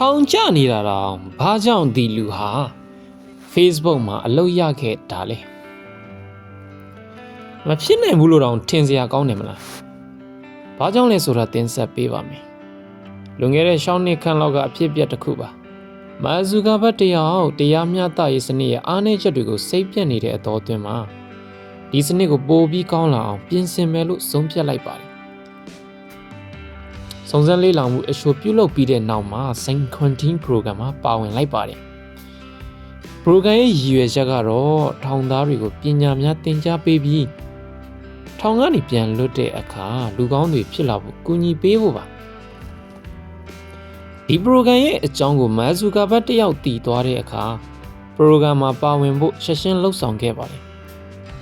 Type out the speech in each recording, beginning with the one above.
ထောင်ကျနေတာတော့ဘာကြောင့်ဒီလူဟာ Facebook မှာအလုပ်ရခဲ့တာလဲမဖြစ်နိုင်ဘူးလို့တော့ထင်စရာကောင်းတယ်မလားဘာကြောင့်လဲဆိုတာတင်ဆက်ပေးပါမယ်လွန်ခဲ့တဲ့6နှစ်ခန့်လောက်ကအဖြစ်အပျက်တစ်ခုပါမာဇူကာဘတ်တရားမျှတရေးစနစ်ရဲ့အားနည်းချက်တွေကိုစိတ်ပြတ်နေတဲ့အတော်အတွင်းမှာဒီစနစ်ကိုပိုပြီးကောင်းလာအောင်ပြင်ဆင်မယ်လို့ဆုံးဖြတ်လိုက်ပါတယ်စုံစမ်းလေ့လာမှုအရှိုပြုလုပ်ပြီးတဲ့နောက်မှာ Saint Quentin Program မှာပါဝင်လိုက်ပါတယ်။ Program ရဲ့ရည်ရွယ်ချက်ကတော့ထောင်သားတွေကိုပညာများသင်ကြားပေးပြီးထောင်ကနေပြန်လွတ်တဲ့အခါလူကောင်းတွေဖြစ်လာဖို့ကူညီပေးဖို့ပါ။ဒီ Program ရဲ့အကြောင်းကိုမာဇူကာဘတ်တယောက်တည်သွားတဲ့အခါ Program မှာပါဝင်ဖို့ရှင်းရှင်းလှုပ်ဆောင်ခဲ့ပါတယ်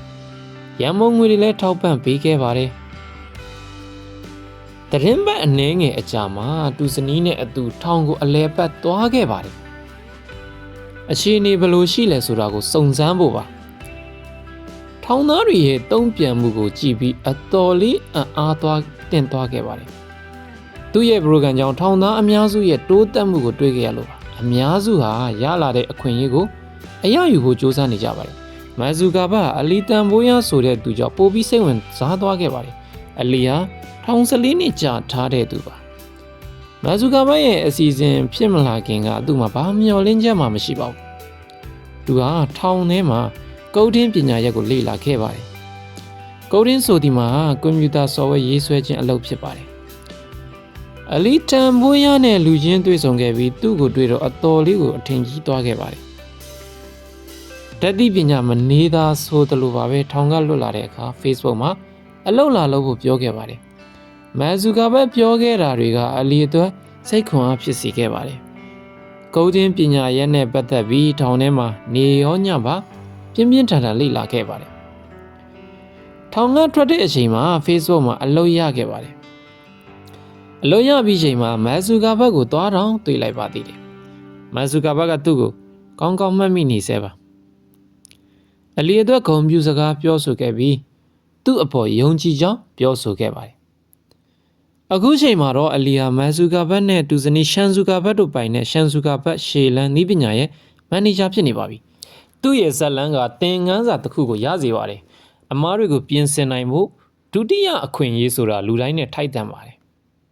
။ရန်မုံငွေတွေလည်းထောက်ပံ့ပေးခဲ့ပါတယ်။တရင်ဘက်အနှဲငယ်အကြာမှာတူစနီးနဲ့အတူထောင်ကိုအလဲပတ်သွားခဲ့ပါတယ်။အခြေအနေဘယ်လိုရှိလဲဆိုတာကိုစုံစမ်းဖို့ပါ။ထောင်သားတွေရဲ့တုံ့ပြန်မှုကိုကြည့်ပြီးအတော်လေးအားသွားတင်သွားခဲ့ပါတယ်။သူ့ရဲ့ program ကြောင့်ထောင်သားအများစုရဲ့တိုးတက်မှုကိုတွေ့ခဲ့ရလို့ပါ။အများစုဟာရလာတဲ့အခွင့်အရေးကိုအရယူဖို့ကြိုးစားနေကြပါတယ်။မာဇူကာဘတ်အလီတန်ဘိုးရဆိုတဲ့သူကြောင့်ပိုပြီးစိတ်ဝင်စားသွားခဲ့ပါတယ်။အလီဟာထောင်14နှစ်ကြာထားတဲ့သူပါမာဇူကာဘတ်ရဲ့အစီအစဉ်ဖြစ်မလာခင်ကသူ့မှာဘာမျှော်လင့်ချက်မှမရှိပါဘူးသူဟာထောင်ထဲမှာကုတ်တင်းပညာရပ်ကိုလေ့လာခဲ့ပါတယ်ကုတ်တင်းဆိုဒီမှာကွန်ပျူတာဆော်ဝဲရေးဆွဲခြင်းအလုပ်ဖြစ်ပါတယ်အလီတန်ဘိုးရနဲ့လူချင်းတွေ့ဆုံခဲ့ပြီးသူ့ကိုတွေ့တော့အတော်လေးကိုအထင်ကြီးသွားခဲ့ပါတယ်ဓာတ်တိပညာမနေသာဆိုသလိုပါပဲထောင်ကလွတ်လာတဲ့အခါ Facebook မှာအလုပ်လာလုပ်ဖို့ပြောခဲ့ပါတယ်မာဇူကာဘတ်ပြောခဲ့တာတွေကအလီအတွက်စိတ်ခွန်အားဖြစ်စေခဲ့ပါတယ်။ကုတ်တင်းပညာရပ်နဲ့ပတ်သက်ပြီးထောင်ထဲမှာနေရောညပါပြင်းပြင်းထန်ထန်လေ့လာခဲ့ပါတယ်။ထောင်ကထွက်တဲ့အချိန်မှာ Facebook မှာအလုပ်ရခဲ့ပါတယ်။အလုပ်ရပြီးချိန်မှာမာဇူကာဘတ်ကိုသွားတောင်တွေ့လိုက်ပါသေးတယ်။မာဇူကာဘတ်ကသူ့ကိုကောင်းကောင်းမှတ်မိနေစေပါ။အလီအတွက်ဂုဏ်ပြုစကားပြောဆိုခဲ့ပြီးသူ့အပေါ်ယုံကြည်ကြောင်းပြောဆိုခဲ့ပါတယ်အခုချိန်မှာတော့အလီယာမာဇူကာဘတ်နဲ့တူဇနီရှန်ဇူကာဘတ်တို့ပိုင်တဲ့ရှန်ဇူကာဘတ်ရှေလန်နီးပညာရဲ့မန်နေဂျာဖြစ်နေပါပြီ။သူ့ရဲ့ဇက်လန်းကသင်ခန်းစာတစ်ခုကိုရစေပါတယ်။အမားတွေကိုပြင်ဆင်နိုင်ဖို့ဒုတိယအခွင့်အရေးဆိုတာလူတိုင်းနဲ့ထိုက်တန်ပါတယ်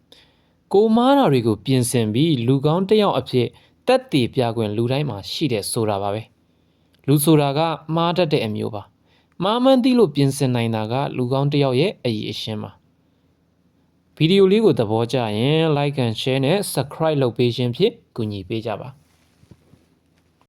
။ကိုမားတာတွေကိုပြင်ဆင်ပြီးလူကောင်းတစ်ယောက်အဖြစ်တက်တည်ပြခွင့်လူတိုင်းမှာရှိတယ်ဆိုတာပါပဲ။လူဆိုတာကမှားတတ်တဲ့အမျိုးပါ။မှားမှန်းသိလို့ပြင်ဆင်နိုင်တာကလူကောင်းတစ်ယောက်ရဲ့အရေးအရှင်းပါ။ဗီဒီယိုလေးကိုသဘောကျရင် like and share နဲ့ subscribe လုပ်ပေးခြင်းဖြင့်ကူညီပေးကြပါ